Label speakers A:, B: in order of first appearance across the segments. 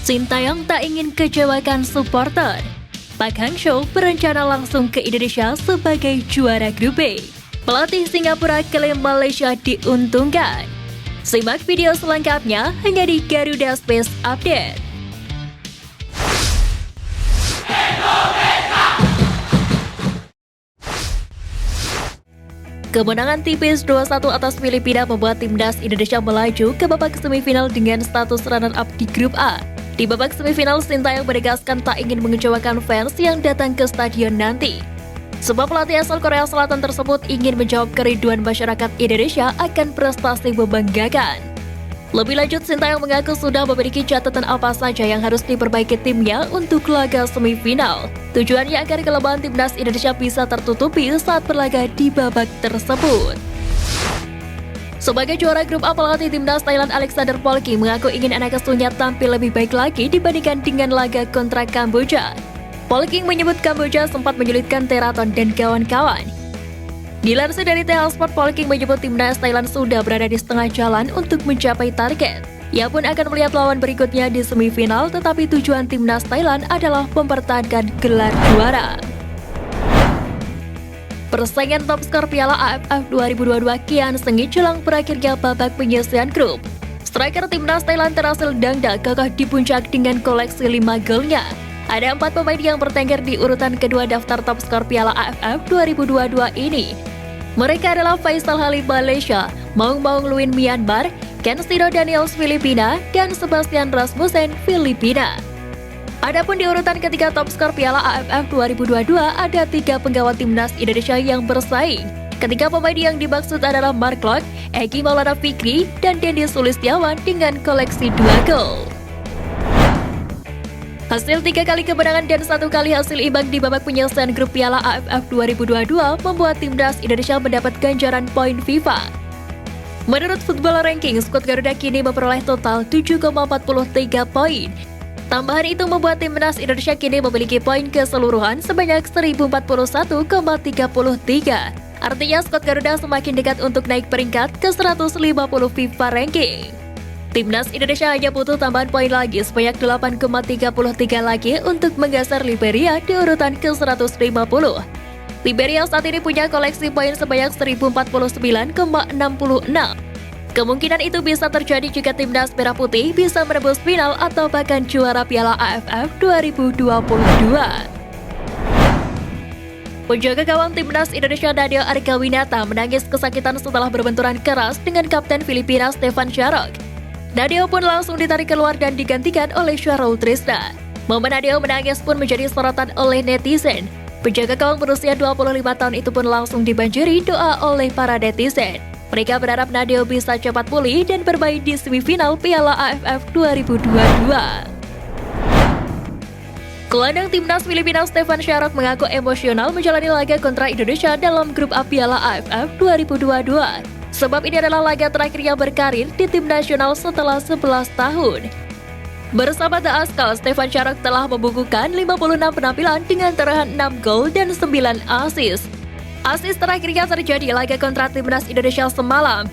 A: Sintayong tak ingin kecewakan supporter. Park Hang-seo berencana langsung ke Indonesia sebagai juara grup B. Pelatih Singapura klaim Malaysia diuntungkan. Simak video selengkapnya hanya di Garuda Space Update. Kemenangan tipis 2-1 atas Filipina membuat timnas Indonesia melaju ke babak semifinal dengan status runner-up di grup A. Di babak semifinal, Sintayong menegaskan tak ingin mengecewakan fans yang datang ke stadion nanti. Sebab pelatih asal Korea Selatan tersebut ingin menjawab kerinduan masyarakat Indonesia akan prestasi membanggakan. Lebih lanjut, Sintayong mengaku sudah memiliki catatan apa saja yang harus diperbaiki timnya untuk laga semifinal. Tujuannya agar kelemahan timnas Indonesia bisa tertutupi saat berlaga di babak tersebut. Sebagai juara grup A, pelatih timnas Thailand Alexander Polking mengaku ingin anak asuhnya tampil lebih baik lagi dibandingkan dengan laga kontra Kamboja. Polking menyebut Kamboja sempat menyulitkan Teraton dan kawan-kawan. Dilansir dari TL Sport, Polking menyebut timnas Thailand sudah berada di setengah jalan untuk mencapai target. Ia pun akan melihat lawan berikutnya di semifinal, tetapi tujuan timnas Thailand adalah mempertahankan gelar juara. Persaingan top skor Piala AFF 2022 kian sengit jelang berakhirnya babak penyisihan grup. Striker timnas Thailand Terasil Dangda gagah di puncak dengan koleksi 5 golnya. Ada 4 pemain yang bertengger di urutan kedua daftar top skor Piala AFF 2022 ini. Mereka adalah Faisal Halim Malaysia, Maung Maung Luin Myanmar, Ken Siro Daniels Filipina, dan Sebastian Rasmussen Filipina. Adapun di urutan ketiga top skor Piala AFF 2022 ada 3 penggawa timnas Indonesia yang bersaing. Ketiga pemain yang dimaksud adalah Mark Klok, Egi Maulana Fikri, dan Dendi Sulistiawan dengan koleksi 2 gol. Hasil 3 kali kemenangan dan 1 kali hasil imbang di babak penyelesaian grup Piala AFF 2022 membuat timnas Indonesia mendapat ganjaran poin FIFA. Menurut Football Ranking, skuad Garuda kini memperoleh total 7,43 poin. Tambahan itu membuat timnas Indonesia kini memiliki poin keseluruhan sebanyak 1041,33. Artinya skuad Garuda semakin dekat untuk naik peringkat ke 150 FIFA Ranking. Timnas Indonesia hanya butuh tambahan poin lagi sebanyak 8,33 lagi untuk menggeser Liberia di urutan ke-150. Liberia saat ini punya koleksi poin sebanyak 1049,66. Kemungkinan itu bisa terjadi jika timnas Merah Putih bisa menembus final atau bahkan juara Piala AFF 2022. Penjaga gawang timnas Indonesia Nadeo Argawinata menangis kesakitan setelah berbenturan keras dengan kapten Filipina Stefan Sharrock. Nadeo pun langsung ditarik keluar dan digantikan oleh Syahrul Trisna. Momen Nadeo menangis pun menjadi sorotan oleh netizen. Penjaga gawang berusia 25 tahun itu pun langsung dibanjiri doa oleh para netizen. Mereka berharap Nadeo bisa cepat pulih dan bermain di semifinal Piala AFF 2022. Gelandang timnas Filipina Stefan Sharrock mengaku emosional menjalani laga kontra Indonesia dalam grup A Piala AFF 2022. Sebab ini adalah laga terakhirnya berkarir di tim nasional setelah 11 tahun. Bersama The Askal, Stefan Sharrock telah membukukan 56 penampilan dengan torehan 6 gol dan 9 assist. Assist terakhirnya terjadi laga kontra timnas Indonesia semalam.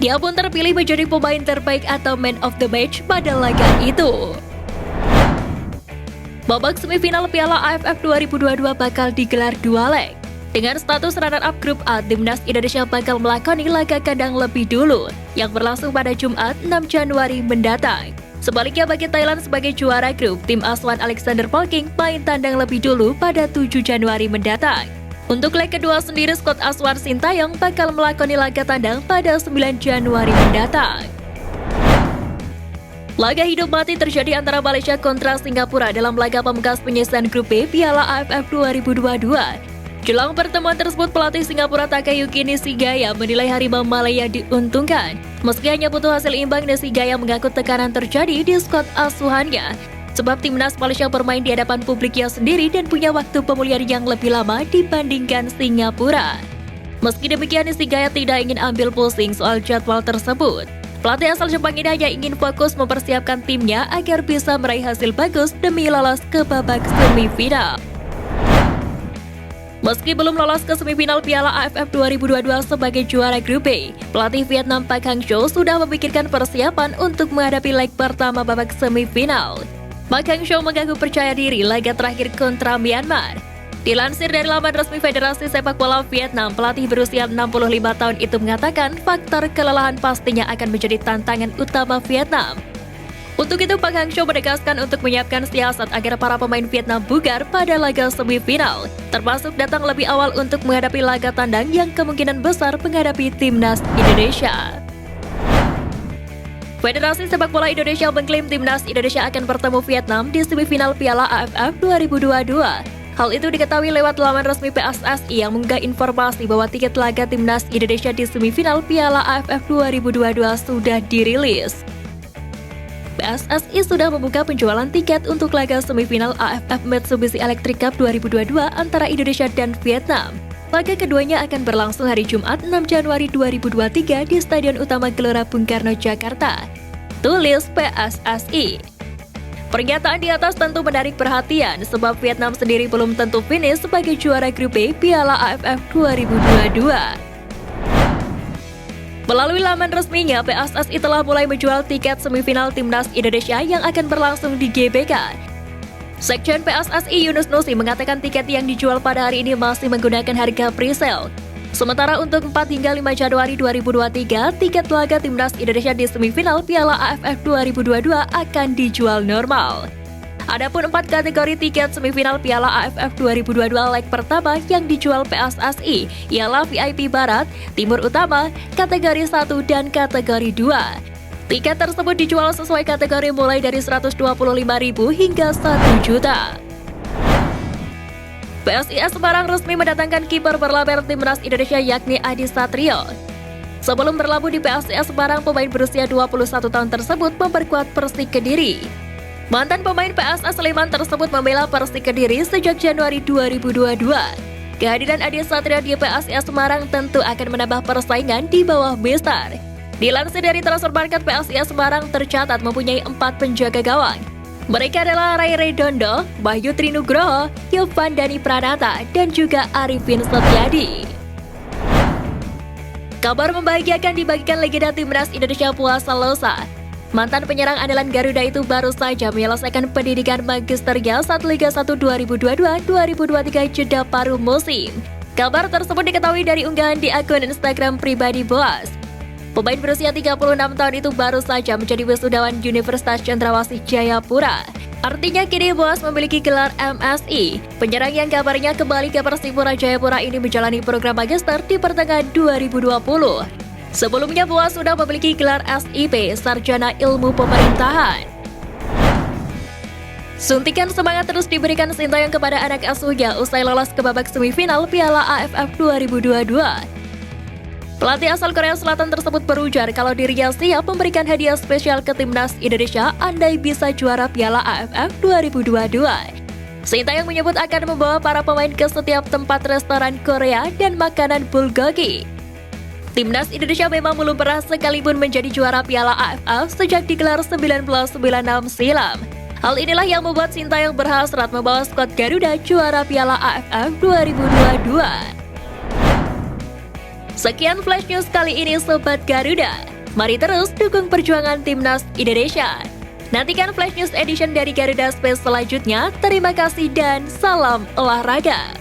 A: Dia pun terpilih menjadi pemain terbaik atau man of the match pada laga itu. Babak semifinal Piala AFF 2022 bakal digelar 2 leg. Dengan status runner-up grup A, timnas Indonesia bakal melakoni laga kandang lebih dulu yang berlangsung pada Jumat 6 Januari mendatang. Sebaliknya bagi Thailand sebagai juara grup, tim asuhan Alexander Polking main tandang lebih dulu pada 7 Januari mendatang. Untuk leg kedua sendiri, skuad asuhan Sintayong bakal melakoni laga tandang pada 9 Januari mendatang. Laga hidup mati terjadi antara Malaysia kontra Singapura dalam laga pemungkas penyisihan grup B Piala AFF 2022. Jelang pertemuan tersebut, pelatih Singapura Takayuki Nishigaya menilai Harimau Malaya diuntungkan. Meski hanya butuh hasil imbang, Nishigaya mengaku tekanan terjadi di skuad asuhannya. Sebab timnas Malaysia bermain di hadapan publiknya sendiri dan punya waktu pemulihan yang lebih lama dibandingkan Singapura. Meski demikian, Nishigaya tidak ingin ambil pusing soal jadwal tersebut. Pelatih asal Jepang ini hanya ingin fokus mempersiapkan timnya agar bisa meraih hasil bagus demi lolos ke babak semifinal. Meski belum lolos ke semifinal Piala AFF 2022 sebagai juara grup B, pelatih Vietnam Park Hang-seo sudah memikirkan persiapan untuk menghadapi leg pertama babak semifinal. Pak Hangzhou mengaku percaya diri laga terakhir kontra Myanmar. Dilansir dari laman resmi Federasi Sepak Bola Vietnam, pelatih berusia 65 tahun itu mengatakan faktor kelelahan pastinya akan menjadi tantangan utama Vietnam. Untuk itu, Pak Hangzhou menegaskan untuk menyiapkan siasat agar para pemain Vietnam bugar pada laga semifinal, termasuk datang lebih awal untuk menghadapi laga tandang yang kemungkinan besar menghadapi timnas Indonesia. Federasi Sepak Bola Indonesia mengklaim timnas Indonesia akan bertemu Vietnam di semifinal Piala AFF 2022. Hal itu diketahui lewat laman resmi PSSI yang mengunggah informasi bahwa tiket laga timnas Indonesia di semifinal Piala AFF 2022 sudah dirilis. PSSI sudah membuka penjualan tiket untuk laga semifinal AFF Mitsubishi Electric Cup 2022 antara Indonesia dan Vietnam. Laga keduanya akan berlangsung hari Jumat 6 Januari 2023 di Stadion Utama Gelora Bung Karno, Jakarta. Tulis PSSI. Pernyataan di atas tentu menarik perhatian sebab Vietnam sendiri belum tentu finish sebagai juara grup B Piala AFF 2022. Melalui laman resminya, PSSI telah mulai menjual tiket semifinal timnas Indonesia yang akan berlangsung di GBK. Sekjen PSSI Yunus Nusi mengatakan tiket yang dijual pada hari ini masih menggunakan harga pre-sale. Sementara untuk 4 hingga 5 Januari 2023, tiket laga timnas Indonesia di semifinal Piala AFF 2022 akan dijual normal. Adapun 4 kategori tiket semifinal Piala AFF 2022 leg pertama yang dijual PSSI ialah VIP Barat, Timur Utama, kategori 1 dan kategori 2. Tiket tersebut dijual sesuai kategori mulai dari Rp125.000 hingga Rp1.000.000. PSIS Semarang resmi mendatangkan kiper berlaber timnas Indonesia yakni Adi Satrio. Sebelum berlabuh di PSIS Semarang, pemain berusia 21 tahun tersebut memperkuat Persik Kediri. Mantan pemain PSS Sleman tersebut membela Persik Kediri sejak Januari 2022. Kehadiran Adi Satrio di PSIS Semarang tentu akan menambah persaingan di bawah Besar. Dilansir dari Transfer Market, PSIS Semarang tercatat mempunyai 4 penjaga gawang. Mereka adalah Ray Redondo, Bayu Trinugroho, Yovan Dani Pranata, dan juga Arifin Setiadi. Kabar membahagiakan dibagikan legenda timnas Indonesia Puasa Losa. Mantan penyerang andalan Garuda itu baru saja menyelesaikan pendidikan magisternya saat Liga 1 2022-2023 jeda paruh musim. Kabar tersebut diketahui dari unggahan di akun Instagram pribadi Boas. Pemain berusia 36 tahun itu baru saja menjadi wisudawan Universitas Cendrawasih Jayapura. Artinya kini Boas memiliki gelar MSI. Penyerang yang kabarnya kembali ke Persipura Jayapura ini menjalani program magister di pertengahan 2020. Sebelumnya Boas sudah memiliki gelar SIP, Sarjana Ilmu Pemerintahan. Suntikan semangat terus diberikan Sintayong kepada anak asuhnya usai lolos ke babak semifinal Piala AFF 2022. Pelatih asal Korea Selatan tersebut berujar kalau dirinya siap memberikan hadiah spesial ke timnas Indonesia andai bisa juara Piala AFF 2022. Sintayong menyebut akan membawa para pemain ke setiap tempat restoran Korea dan makanan bulgogi. Timnas Indonesia memang belum pernah sekalipun menjadi juara Piala AFF sejak digelar 1996 silam. Hal inilah yang membuat Sintayong berhasrat membawa skuad Garuda juara Piala AFF 2022. Sekian Flash News kali ini Sobat Garuda. Mari terus dukung perjuangan timnas Indonesia. Nantikan Flash News Edition dari Garuda Space selanjutnya. Terima kasih dan salam olahraga.